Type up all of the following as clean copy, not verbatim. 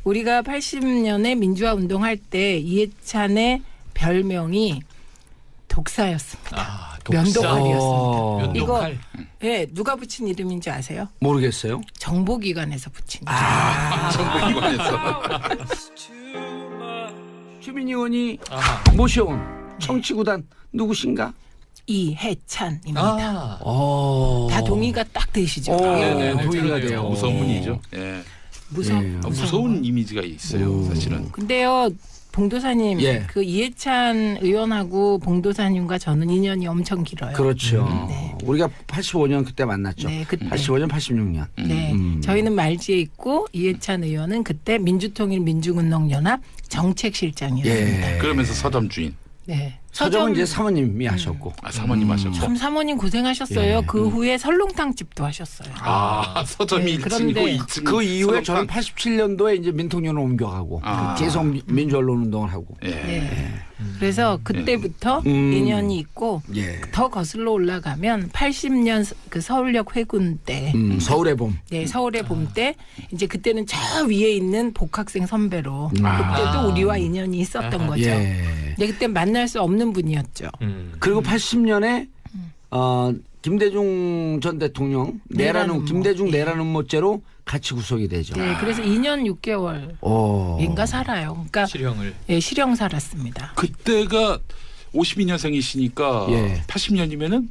우리가 80년에 민주화 운동할 때 이해찬의 별명이 독사였습니다. 면도칼이었습니다. 이거 누가 붙인 이름인지 아세요? 모르겠어요. 정보기관에서 붙인 이름. 정보기관에서. 최민희 의원이 모셔온 정치구단 누구신가? 이해찬입니다. 오. 다 동의가 딱 되시죠? 네네, 동의가 돼요. 무서운 분이죠. 예. 무서운 이미지가 있어요, 사실은. 근데요, 봉도사님, 예. 그 이해찬 의원하고 봉도사님과 저는 인연이 엄청 길어요. 그렇죠. 네. 우리가 85년 그때 만났죠. 네, 그때. 85년, 86년. 네, 저희는 말지에 있고 이해찬 의원은 그때 민주통일민중운동연합 정책실장이었습니다. 예. 그러면서 서점 주인. 네. 서점은 이제 사모님이 하셨고. 사모님 하셨고. 참 사모님 고생하셨어요. 예. 그 후에 설렁탕 집도 하셨어요. 서점이 네, 1층이고 그런데 2층. 그 이후에 저는 87년도에 이제 민통연을 옮겨가고 계속 민주언론 운동을 하고. 예. 네. 그래서 그때부터 인연이 있고 예. 더 거슬러 올라가면 80년 그 서울역 회군 때 서울의 봄. 네, 서울의 봄 때 이제 그때는 저 위에 있는 복학생 선배로 그때도 우리와 인연이 있었던 거죠. 예. 근데 그때 만날 수 없는 분이었죠. 그리고 80년에 김대중 전 대통령 내란 김대중 음모. 내란 음모죄로 같이 구속이 되죠. 네, 그래서 2년 6개월인가 살아요. 그러니까 실형을. 예, 실형 살았습니다. 그때가 52년생이시니까 예. 80년이면은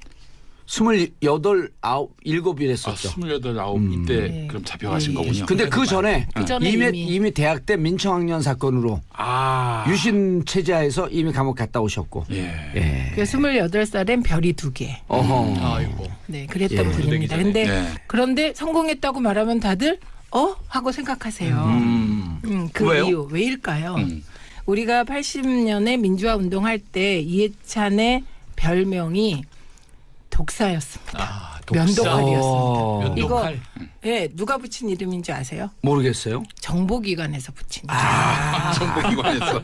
28, 7이랬었죠. 28, 9 이때 네. 그럼 잡혀가신 예. 거군요. 근데 그 전에 전에 이미 대학 때 민청학년 사건으로 유신 체제하에서 이미 감옥 갔다 오셨고. 예. 예. 그 28살엔 별이 2개. 어허. 아이고. 네, 그랬던 예. 분입니다. 되기 근데 네. 그런데 성공했다고 말하면 다들 하고 생각하세요. 그 왜요? 이유 왜일까요? 우리가 80년에 민주화 운동할 때 이해찬의 별명이 독사였습니다. 면도칼이었습니다. 면도칼. 예, 누가 붙인 이름인지 아세요? 모르겠어요. 정보기관에서 붙인 이름. 정보기관에서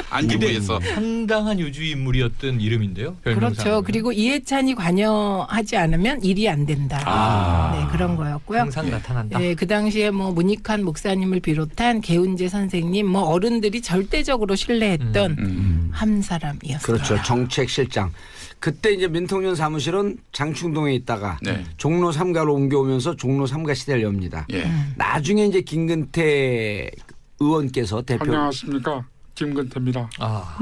안기부에서. 상당한 유주 인물이었던 이름인데요. 별명상으로는. 그렇죠. 그리고 이해찬이 관여하지 않으면 일이 안 된다. 네, 그런 거였고요. 항상 나타난다. 네, 그 당시에 뭐 문익환 목사님을 비롯한 개운재 선생님, 뭐 어른들이 절대적으로 신뢰했던 한 사람이었어요. 그렇죠. 정책실장. 그때 이제 민통연 사무실은 장충동에 있다가 네. 종로 3가로 옮겨오면서 종로 3가 시대를 엽니다. 예. 나중에 이제 김근태 의원께서 대표 안녕하십니까, 김근태입니다. 아,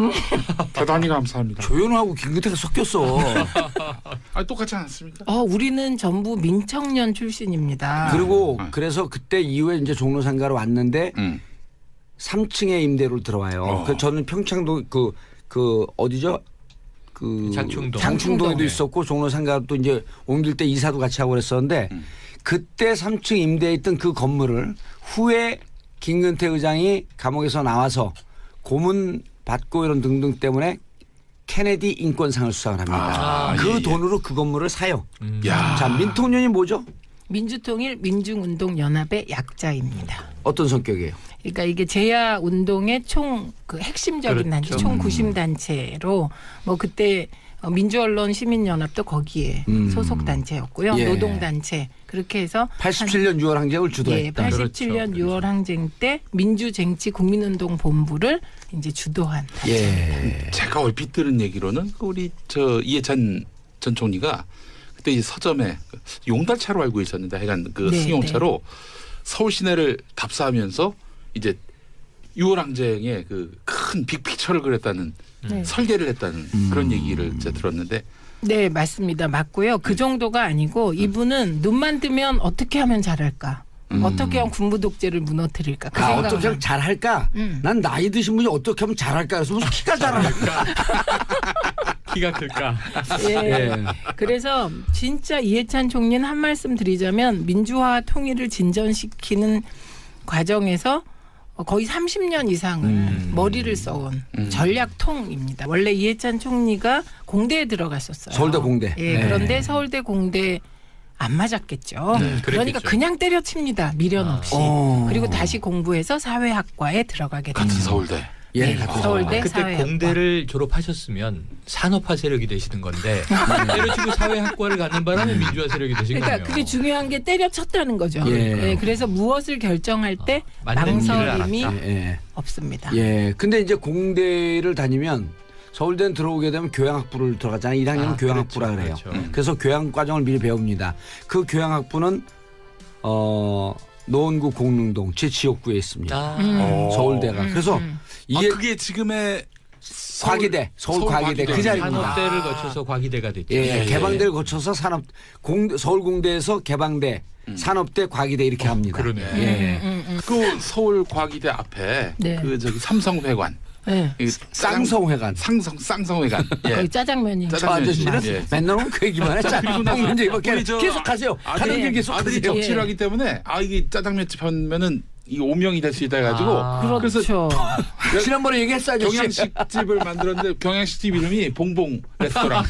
대단히 감사합니다. 조현우하고 김근태가 섞였어. 똑같지 않았습니까? 우리는 전부 민청년 출신입니다. 그리고 그래서 그때 이후에 이제 종로 3가로 왔는데 3층에 임대로 들어와요. 그 저는 평창동 그 어디죠? 그 장충동에도 있었고 종로 3가도 이제 옮길 때 이사도 같이 하고 그랬었는데 그때 3층 임대했던 그 건물을 후에 김근태 의장이 감옥에서 나와서 고문 받고 이런 등등 때문에 케네디 인권상을 수상을 합니다. 그 돈으로 그 건물을 사요. 자, 민통연이 뭐죠? 민주통일 민중운동연합의 약자입니다. 어떤 성격이에요? 그러니까 이게 제야 운동의 총 그 핵심적인 단체, 총 구심 단체로 뭐 그때 민주언론 시민연합도 거기에 소속 단체였고요. 예. 노동 단체 그렇게 해서 87년 6월 항쟁을 예, 주도했다. 87년 6월 항쟁 때 민주쟁취국민운동 본부를 이제 주도한 단체. 예. 제가 얼핏 들은 얘기로는 우리 이해찬 전 총리가 그때 이제 서점에 용달차로 알고 있었는데 하여간 그 네, 승용차로 서울 시내를 답사하면서 이제 6월 항쟁의 그 큰 빅픽처를 그렸다는 설계를 했다는 그런 얘기를 제가 들었는데 네, 맞습니다. 맞고요. 그 정도가 아니고 이분은 눈만 뜨면 어떻게 하면 잘할까? 어떻게 하면 군부 독재를 무너뜨릴까? 그 생각을 어떻게 하면 잘할까? 난 나이 드신 분이 어떻게 하면 잘할까? 그래서 무슨 키가 잘할까? 키가 클까? 예. 그래서 진짜 이해찬 총리는 한 말씀 드리자면 민주화 통일을 진전시키는 과정에서 거의 30년 이상을 머리를 써온 전략통입니다. 원래 이해찬 총리가 공대에 들어갔었어요. 서울대 공대. 예, 네. 그런데 서울대 공대 안 맞았겠죠. 그러니까 그냥 때려칩니다. 미련 없이. 그리고 다시 공부해서 사회학과에 들어가게 같은 됩니다. 서울대. 예, 서울대 그때 사회학과. 공대를 졸업하셨으면 산업화 세력이 되시는 건데 때려치고 사회학과를 가는 바람에 민주화 세력이 되신 그러니까 거예요. 그게 중요한 게 때려쳤다는 거죠. 예. 예, 그래서 무엇을 결정할 때 맞는 길을 망설임이 알았다. 없습니다. 예. 근데 이제 공대를 다니면 서울대는 들어오게 되면 교양학부를 들어가잖아요. 1학년은 교양학부라 그래요. 그렇죠. 그래서 교양과정을 미리 배웁니다. 그 교양학부는 노원구 공릉동 제 지역구에 있습니다. 서울대가. 그래서 이게 그게 지금의 과기대, 서울과기대 그 자리입니다. 산업대를 거쳐서 과기대가 됐죠. 예, 개방대를 거쳐서 서울공대에서 개방대, 산업대, 과기대 이렇게 합니다. 그러네. 예. 그 서울과기대 앞에 네. 그 저기 삼성회관, 네. 쌍성회관. 쌍성회관. 예. 거기 짜장면이. 저 아저씨는 예. 맨날 오면 그 얘기만 해. 그리고 나서 먹는 얘기밖에 우리 저 계속 하세요. 가는 길 계속 아들이 하세요. 정치를 하기 때문에 이게 짜장면집 하면은 이 오명이 될 수 있다 해가지고 그래서 그렇죠. 지난번에 얘기했어 아저씨. 경양식집을 만들었는데 경양식집 이름이 봉봉 레스토랑.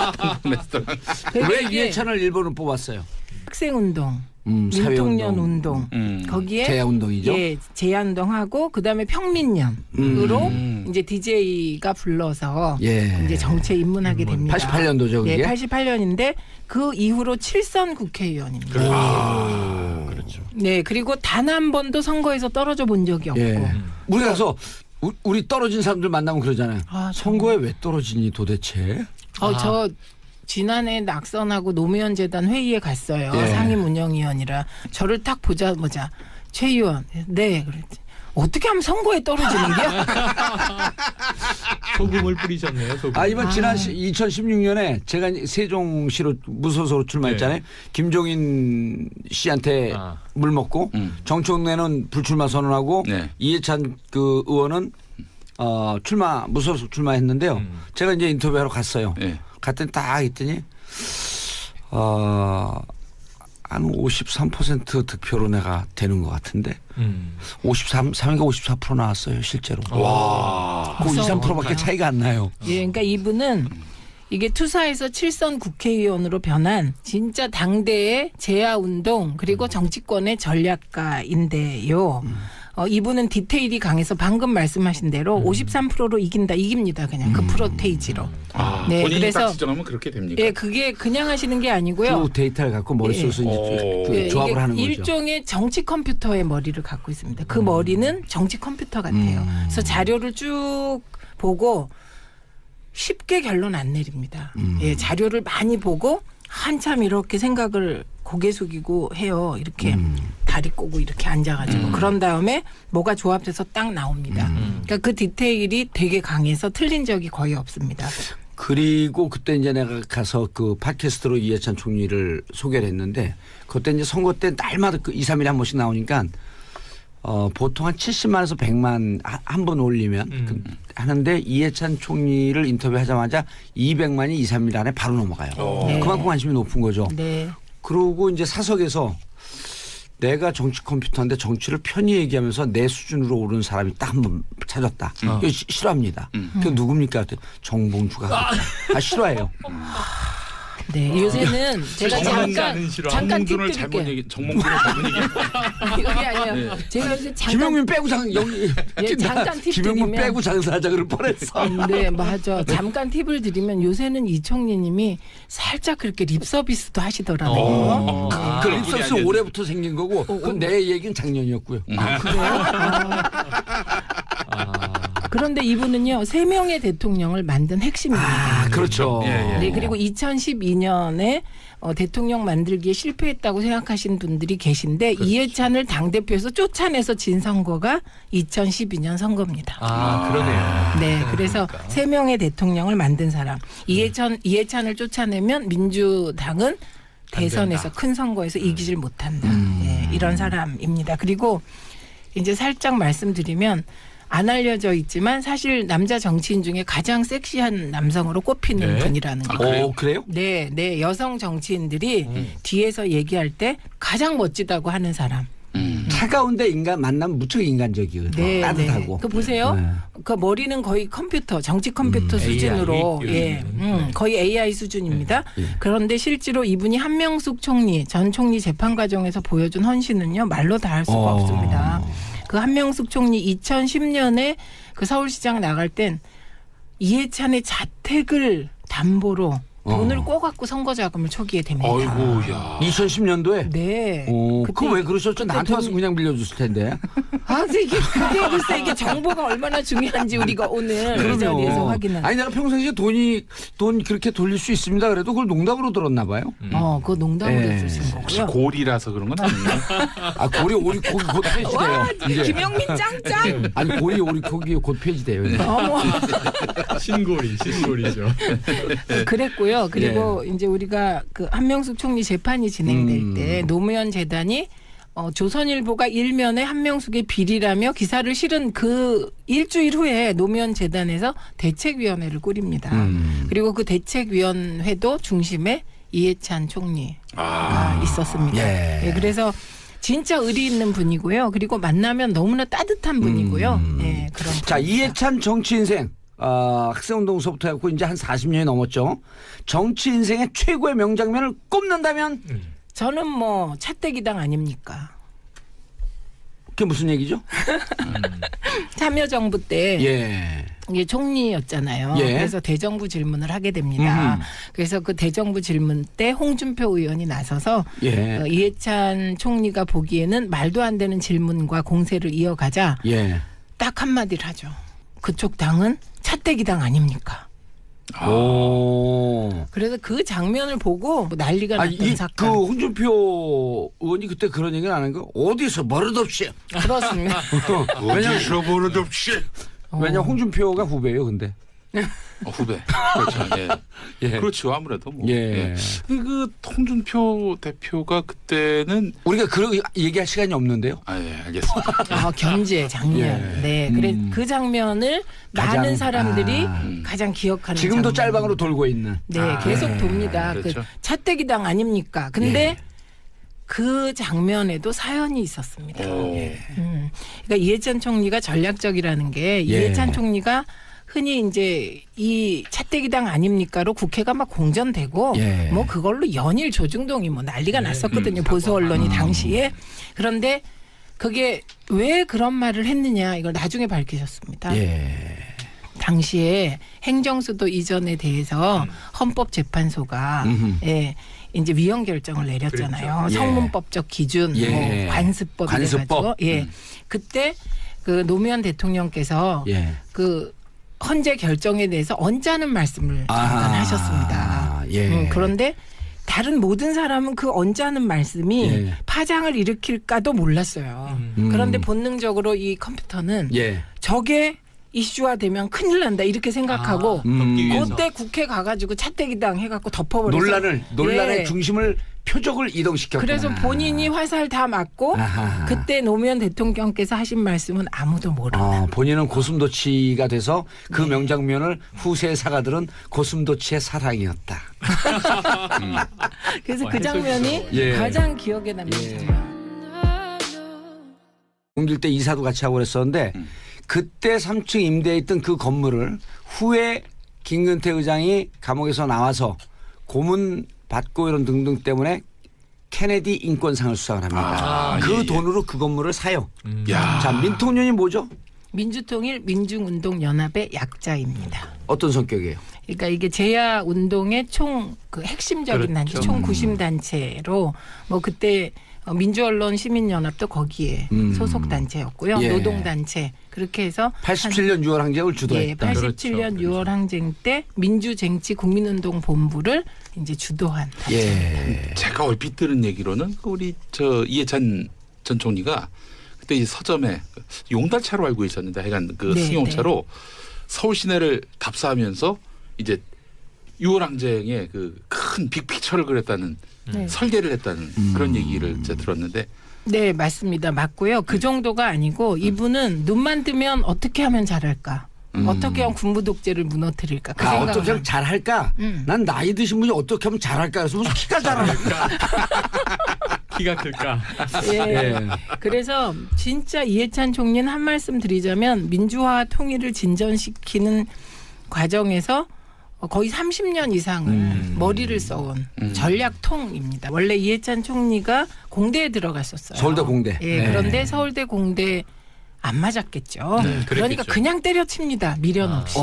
왜 이해찬을 일본으로 뽑았어요? 학생운동, 사회운동. 민통년 운동, 거기에 제야운동이죠. 예, 제야운동하고 그다음에 평민년으로 이제 DJ가 불러서 예. 이제 정치에 입문하게 됩니다. 88년도죠 그게. 예, 88년인데 그 이후로 7선 국회의원입니다. 그렇죠. 네, 그리고 단 한 번도 선거에서 떨어져 본 적이 없고. 예. 우리 가서 우리 떨어진 사람들 만나면 그러잖아요. 아, 선거에 왜 떨어지니 도대체? 저 지난해 낙선하고 노무현 재단 회의에 갔어요. 예. 상임 운영위원이라 저를 딱 보자마자 최 의원, 네, 그랬지. 어떻게 하면 선거에 떨어지는 게야? 소금을 뿌리셨네요. 소금. 이번 지난 2016년에 제가 세종시로 무소속으로 출마했잖아요. 김종인 씨한테 물 먹고 정청래는 불출마 선언하고 네. 이해찬 그 의원은 무소속 출마했는데요. 제가 이제 인터뷰하러 갔어요. 네. 갔더니 딱 있더니 한 53% 득표로 내가 되는 것 같은데 3인가 54% 나왔어요 실제로. 와. 그 2, 3%밖에 차이가 안 나요. 예, 그러니까 이분은 이게 투사에서 7선 국회의원으로 변한 진짜 당대의 제야운동 그리고 정치권의 전략가인데요. 이분은 디테일이 강해서 방금 말씀하신 대로 53%로 이깁니다. 그냥 그 프로테이지로. 네, 본인이 그래서 딱 지정하면 그렇게 됩니까? 예, 그게 그냥 하시는 게 아니고요. 그 데이터를 갖고 머릿속에서 이제 조합을 이게 하는 거죠. 일종의 정치 컴퓨터의 머리를 갖고 있습니다. 그 머리는 정치 컴퓨터 같아요. 그래서 자료를 쭉 보고 쉽게 결론 안 내립니다. 예, 자료를 많이 보고 한참 이렇게 생각을 고개 숙이고 해요. 이렇게 다리 꼬고 이렇게 앉아가지고 그런 다음에 뭐가 조합돼서 딱 나옵니다. 그러니까 그 디테일이 되게 강해서 틀린 적이 거의 없습니다. 그리고 그때 이제 내가 가서 그 팟캐스트로 이해찬 총리를 소개를 했는데 그때 이제 선거 때 날마다 그 2, 3일에 한 번씩 나오니까 보통 한 70만에서 100만 한 번 올리면 하는데 이해찬 총리를 인터뷰하자마자 200만이 2, 3일 안에 바로 넘어가요. 네. 그만큼 관심이 높은 거죠. 네. 그러고 이제 사석에서 내가 정치 컴퓨터인데 정치를 편히 얘기하면서 내 수준으로 오르는 사람이 딱 한 번 찾았다. 이거 싫어합니다. 그 누굽니까? 정봉주가. 싫어해요. 네, 요새는 제가 잠깐 팁 정몽준을 잘못 드릴게요. 얘기, 정몽준을 잘못 얘기. 그게 아니에요. 제가 요새 잠깐 김용민 빼고 잠깐 팁 김용민 드리면 빼고 장사하자 그럴 뻔했어. 네, 맞아. 잠깐 팁을 드리면 요새는 이총리님이 살짝 그렇게 립 서비스도 하시더라고요. 그 립서비스 올해부터 생긴 거고 그건 내 얘기는 작년이었고요. 그래요? 그런데 이분은요 3명의 대통령을 만든 핵심입니다. 그렇죠. 네, 그리고 2012년에 대통령 만들기에 실패했다고 생각하시는 분들이 계신데 이해찬을 당대표에서 쫓아내서 진 선거가 2012년 선거입니다. 그러네요. 네, 그래서 3명의 대통령을 만든 사람. 이해찬을 쫓아내면 민주당은 대선에서 큰 선거에서 이기질 못한다. 네, 이런 사람입니다. 그리고 이제 살짝 말씀드리면 안 알려져 있지만 사실 남자 정치인 중에 가장 섹시한 남성으로 꼽히는 분이라는 거예요. 그래요? 네, 네, 여성 정치인들이 뒤에서 얘기할 때 가장 멋지다고 하는 사람. 차가운데 인간 만나면 무척 인간적이에요. 네, 따뜻하고. 네. 그 보세요. 네. 그 머리는 거의 컴퓨터, 정치 컴퓨터 수준으로 거의 AI 수준입니다. 그런데 실제로 이분이 한명숙 총리, 전 총리 재판 과정에서 보여준 헌신은요 말로 다 할 수가 없습니다. 그 한명숙 총리 2010년에 그 서울시장 나갈 땐 이해찬의 자택을 담보로 돈을 꿔갖고 선거 자금을 초기에 댑니다. 아이고야. 2010년도에? 네. 그거 왜 그러셨죠? 나한테 와서 그냥 빌려줬을 텐데. 근데 이게 그게 글쎄 이게 정보가 얼마나 중요한지 우리가 오늘 이 자리에서 확인한. 아니 내가 평상시에 돈 그렇게 돌릴 수 있습니다. 그래도 그걸 농담으로 들었나 봐요. 그거 농담으로 쓰신 혹시 거고요. 고리라서 그런 건 아니에요? 고리 오리 곧 폐지돼요. 이제. 김영민 짱짱. 아니 고리 오리 고기 곧 폐지돼요. 신고리죠. 그랬고요. 그리고 이제 우리가 그 한명숙 총리 재판이 진행될 때 노무현 재단이 조선일보가 일면에 한명숙의 비리라며 기사를 실은 그 일주일 후에 노무현 재단에서 대책위원회를 꾸립니다. 그리고 그 대책위원회도 중심에 이해찬 총리가 있었습니다. 예, 그래서 진짜 의리 있는 분이고요. 그리고 만나면 너무나 따뜻한 분이고요. 예, 그런. 자, 이해찬 정치 인생. 학생운동서부터 해갖고 이제 한 40년이 넘었죠. 정치 인생의 최고의 명장면을 꼽는다면? 저는 뭐 차떼기당 아닙니까? 그게 무슨 얘기죠? 참여정부 때 예. 이게 총리였잖아요. 예. 그래서 대정부 질문을 하게 됩니다. 그래서 그 대정부 질문 때 홍준표 의원이 나서서 예. 이해찬 총리가 보기에는 말도 안 되는 질문과 공세를 이어가자 예. 딱 한마디를 하죠. 그쪽 당은 차떼기당 아닙니까? 오. 그래서 그 장면을 보고 뭐 난리가 났던 사건. 그 홍준표 의원이 그때 그런 얘기는 안 한 거 어디서 버릇없이. 그렇습니다. 어디서 버릇없이. 왜냐 홍준표가 후배예요, 근데. 후배. 그렇죠. 예. 예. 그렇죠. 아무래도 뭐. 예. 예. 그 홍준표 대표가 그때는 우리가 그런 얘기할 시간이 없는데요. 예, 알겠습니다. 견제 장면. 예. 네, 그래 그 장면을 많은 사람들이 가장 기억하는. 지금도 장면. 짤방으로 돌고 있는. 네, 계속 돕니다. 그렇죠. 그 차떼기당 아닙니까? 근데 그 장면에도 사연이 있었습니다. 그러니까 이해찬 총리가 전략적이라는 게 이해찬 총리가 흔히 이제 이 차떼기당 아닙니까로 국회가 막 공전되고 뭐 그걸로 연일 조중동이 뭐 난리가 났었거든요. 보수 언론이 당시에. 그런데 그게 왜 그런 말을 했느냐 이걸 나중에 밝히셨습니다. 당시에 행정수도 이전에 대해서 헌법재판소가 이제 위헌 결정을 내렸잖아요. 그렇죠. 성문법적 기준, 뭐 관습법 이래가지고 그때 그 노무현 대통령께서 그 헌재 결정에 대해서 언짢은 말씀을 잠깐 하셨습니다. 그런데 다른 모든 사람은 그 언짢은 말씀이 파장을 일으킬까도 몰랐어요. 그런데 본능적으로 이 컴퓨터는 저게 이슈화되면 큰일 난다 이렇게 생각하고 그때 국회 가가지고 차떼기당 해갖고 덮어버렸어요. 논란의 중심을 표적을 이동시켰구나. 그래서 본인이 화살 다 맞고 그때 노무현 대통령께서 하신 말씀은 아무도 모른다. 본인은 고슴도치가 돼서 그 명장면을 후세 사가들은 고슴도치의 사랑이었다. 그래서 그 장면이 가장 기억에 남는 장면. 공길 때 이사도 같이 하고 그랬었는데 그때 3층 임대해 있던 그 건물을 후에 김근태 의장이 감옥에서 나와서 고문 받고 이런 등등 때문에 케네디 인권상을 수상을 합니다. 그 돈으로 그 건물을 사요. 자, 민통년이 뭐죠? 민주통일 민중운동연합의 약자입니다. 어떤 성격이에요? 그러니까 이게 제야 운동의 총 그 핵심적인 단체, 총 구심 단체로 뭐 그때 민주언론 시민연합도 거기에 소속 단체였고요. 노동단체 그렇게 해서 87년 6월 항쟁을 주도했다. 87년 6월 항쟁 때 민주쟁취 국민운동본부를 이제 주도한 단체입니다. 제가 얼핏 들은 얘기로는 우리 이해찬 전 총리가 그때 이 서점에 용달차로 알고 있었는데 하여간 그 승용차로 서울 시내를 답사하면서 이제 6월 항쟁의 그 큰 빅피처를 그렸다는 설계를 했다는 그런 얘기를 제가 들었는데. 네, 맞습니다. 맞고요. 그 정도가 아니고 이분은 눈만 뜨면 어떻게 하면 잘할까? 어떻게 하면 군부 독재를 무너뜨릴까? 그 생각을 어떻게 하면 잘할까? 난 나이 드신 분이 어떻게 하면 잘할까? 그래서 무슨 키가 잘할까? 키가 클까? 그래서 진짜 이해찬 총리는 한 말씀 드리자면 민주화 통일을 진전시키는 과정에서 거의 30년 이상을 머리를 써온 전략통입니다. 원래 이해찬 총리가 공대에 들어갔었어요. 서울대 공대. 그런데 서울대 공대 안 맞았겠죠. 그러니까 그랬겠죠. 그냥 때려칩니다. 미련 없이.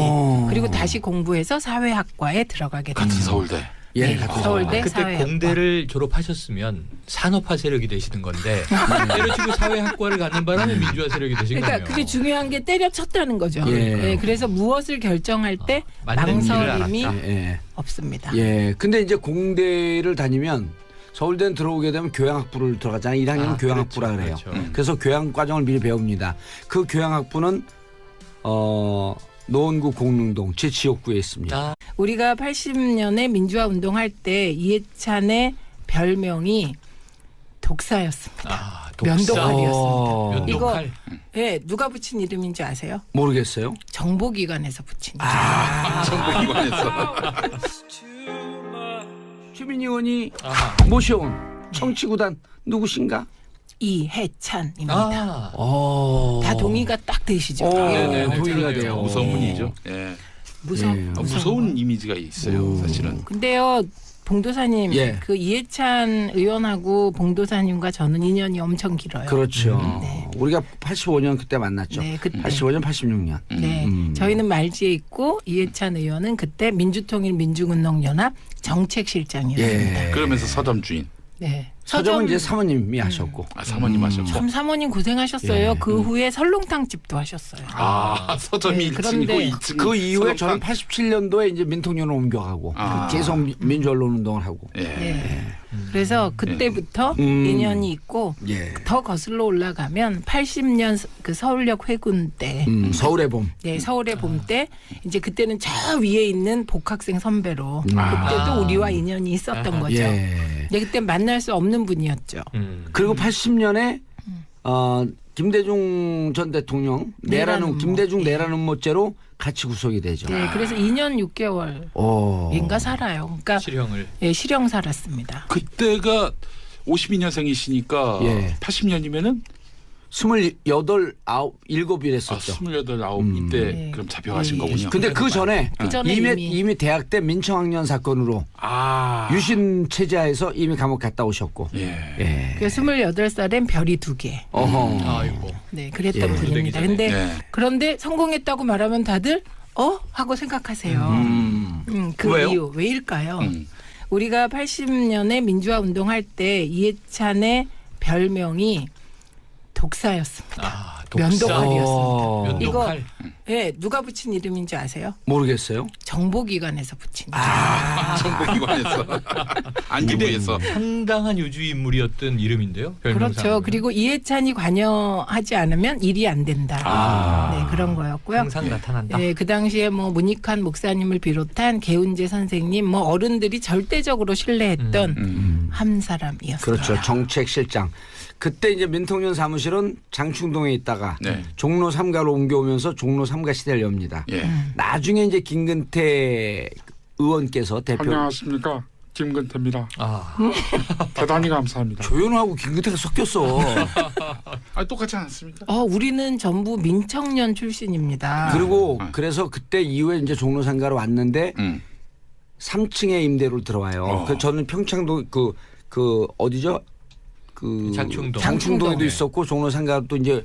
그리고 다시 공부해서 사회학과에 들어가게 됩니다. 같은 서울대. 예, 네, 같은 서울대 그때 사회학과. 공대를 졸업하셨으면 산업화 세력이 되시는 건데 때려치고 사회학과를 가는 바람에 민주화 세력이 되신 그러니까 거예요. 그게 중요한 게 때려쳤다는 거죠. 예. 네, 그래서 무엇을 결정할 때 맞는 일을 망설임이 알았다. 예. 없습니다. 예. 근데 이제 공대를 다니면 서울대는 들어오게 되면 교양학부를 들어가잖아요. 1학년은 교양학부라 그래요. 그렇죠. 그래서 교양 과정을 미리 배웁니다. 그 교양학부는 노원구 공릉동 제 지역구에 있습니다. 아, 우리가 80년에 민주화 운동할 때 이해찬의 별명이 독사였습니다. 면도칼이었습니다. 면도칼. 예, 누가 붙인 이름인지 아세요? 모르겠어요. 정보기관에서 붙인 이름. 정보기관에서. 최민희 의원이 아하. 모셔온 정치구단 누구신가? 이해찬입니다. 아, 다 동의가 딱 되시죠? 네네. 네, 동의가 네, 돼요. 무서운 분이죠. 예. 무서운 이미지가 있어요. 사실은. 근데요, 봉도사님, 예. 그 이해찬 의원하고 봉도사님과 저는 인연이 엄청 길어요. 그렇죠. 네. 우리가 85년 그때 만났죠. 네, 그때. 85년, 86년. 네, 저희는 말지에 있고 이해찬 의원은 그때 민주통일민중운동연합 정책실장이었습니다. 예. 그러면서 서점 주인. 네. 서점은 이제 사모님이 하셨고. 사모님 하셨고. 참 사모님 고생하셨어요. 예. 그 후에 설렁탕 집도 하셨어요. 서점이 네, 1층이고 그런데 2층. 그 이후에 저는 87년도에 이제 민통연을 옮겨가고 계속 민주언론 운동을 하고. 예. 네. 그래서 그때부터 인연이 있고 예. 더 거슬러 올라가면 80년 그 서울역 회군 때 서울의 봄. 네, 서울의 봄 때 이제 그때는 저 위에 있는 복학생 선배로 그때도 우리와 인연이 있었던 거죠. 예. 네, 그때 만날 수 없는 분이었죠. 그리고 80년에 김대중 전 대통령 내란 김대중 내란 음모죄로 같이 구속이 되죠. 네, 그래서 2년 6개월인가 오. 살아요. 그러니까 실형을. 네, 실형 살았습니다. 그때가 52년생이시니까 예. 80년이면은 28, 9, 7이랬었죠. 28, 9 이때 네. 그럼 잡혀가신 예. 거군요. 근데 그 전에 전에 이미 대학 때 민청학년 사건으로 유신 체제하에서 이미 감옥 갔다 오셨고. 예. 예. 그 28살엔 별이 2개. 어허. 아이고. 네, 그랬던 예. 분입니다. 전에. 근데 예. 그런데 성공했다고 말하면 다들 하고 생각하세요. 그 왜요? 이유 왜일까요? 우리가 80년에 민주화 운동할 때 이해찬의 별명이 독사였습니다. 면도칼이었습니다. 면도칼. 예, 누가 붙인 이름인지 아세요? 모르겠어요. 정보기관에서 붙인 이름. 정보기관에서 안기부에서 상당한 유주의 인물이었던 이름인데요. 별명상으로는. 그렇죠. 그리고 이해찬이 관여하지 않으면 일이 안 된다. 네, 그런 거였고요. 항상 나타난다. 네, 그 당시에 뭐 문익환 목사님을 비롯한 개운재 선생님, 뭐 어른들이 절대적으로 신뢰했던 한 사람이었습니다. 그렇죠. 정책실장. 그때 이제 민통연 사무실은 장충동에 있다가 네. 종로 3가로 옮겨오면서 종로 3가 시대를 엽니다. 예. 나중에 이제 김근태 의원께서 대표 안녕하십니까, 김근태입니다. 대단히 감사합니다. 조현우하고 김근태가 섞였어. 똑같지 않습니까? 우리는 전부 민청년 출신입니다. 그리고 그래서 그때 이후에 이제 종로 3가로 왔는데 3층에 임대로 들어와요. 그 저는 평창도 그 어디죠? 그 장충동. 장충동에도 있었고 종로 3가도 이제